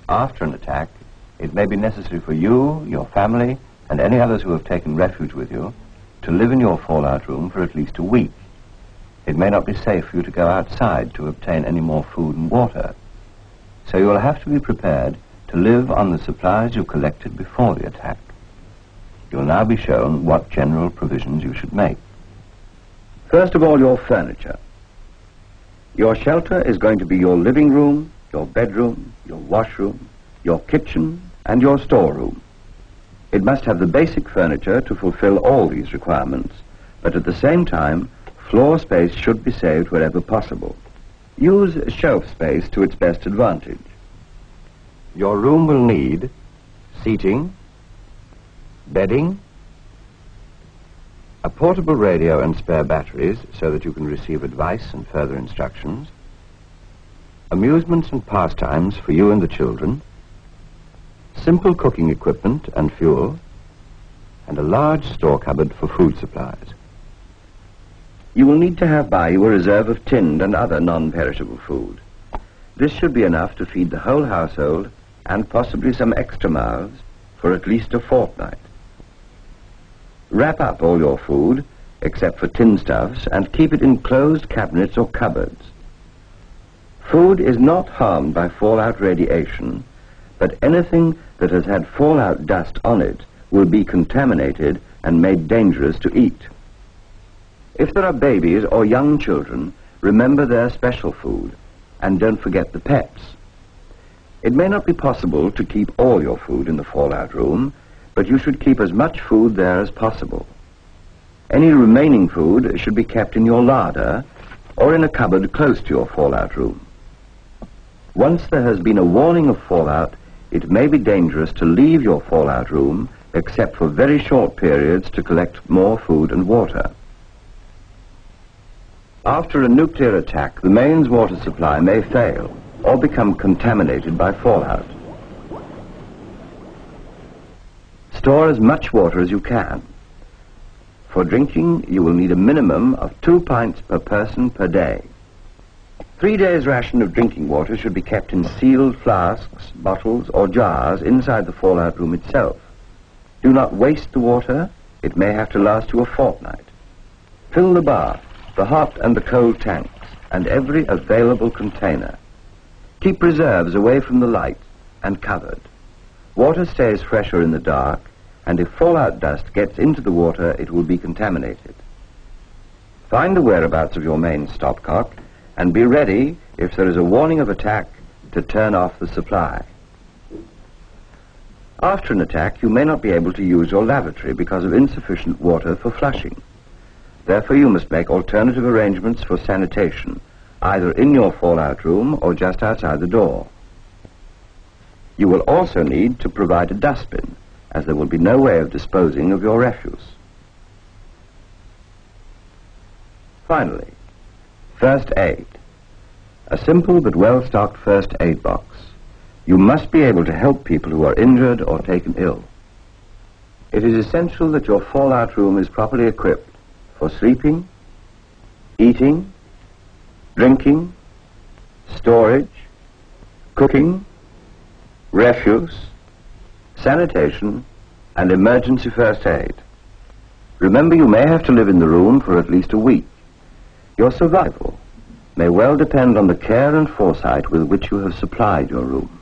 After an attack, it may be necessary for you, your family, and any others who have taken refuge with you to live in your fallout room for at least a week. It may not be safe for you to go outside to obtain any more food and water. So you will have to be prepared to live on the supplies you collected before the attack. You will now be shown what general provisions you should make. First of all, your furniture. Your shelter is going to be your living room, your bedroom, your washroom, your kitchen, and your storeroom. It must have the basic furniture to fulfill all these requirements, but at the same time, floor space should be saved wherever possible. Use shelf space to its best advantage. Your room will need seating, bedding, a portable radio and spare batteries so that you can receive advice and further instructions, amusements and pastimes for you and the children, simple cooking equipment and fuel, and a large store cupboard for food supplies. You will need to have by you a reserve of tinned and other non-perishable food. This should be enough to feed the whole household and possibly some extra mouths for at least a fortnight. Wrap up all your food, except for tin stuffs, and keep it in closed cabinets or cupboards. Food is not harmed by fallout radiation, but anything that has had fallout dust on it will be contaminated and made dangerous to eat. If there are babies or young children, remember their special food, and don't forget the pets. It may not be possible to keep all your food in the fallout room, but you should keep as much food there as possible. Any remaining food should be kept in your larder or in a cupboard close to your fallout room. Once there has been a warning of fallout, it may be dangerous to leave your fallout room except for very short periods to collect more food and water. After a nuclear attack, the mains water supply may fail or become contaminated by fallout. Store as much water as you can. For drinking, you will need a minimum of 2 pints per person per day. 3 days' ration of drinking water should be kept in sealed flasks, bottles, or jars inside the fallout room itself. Do not waste the water. It may have to last you a fortnight. Fill the bath, the hot and the cold tanks, and every available container. Keep reserves away from the light and covered. Water stays fresher in the dark, and if fallout dust gets into the water, it will be contaminated. Find the whereabouts of your main stopcock, and be ready, if there is a warning of attack, to turn off the supply. After an attack, you may not be able to use your lavatory because of insufficient water for flushing. Therefore, you must make alternative arrangements for sanitation, either in your fallout room or just outside the door. You will also need to provide a dustbin, as there will be no way of disposing of your refuse. Finally, first aid. A simple but well-stocked first aid box. You must be able to help people who are injured or taken ill. It is essential that your fallout room is properly equipped for sleeping, eating, drinking, storage, cooking, refuse, sanitation, and emergency first aid. Remember, you may have to live in the room for at least a week. Your survival may well depend on the care and foresight with which you have supplied your room.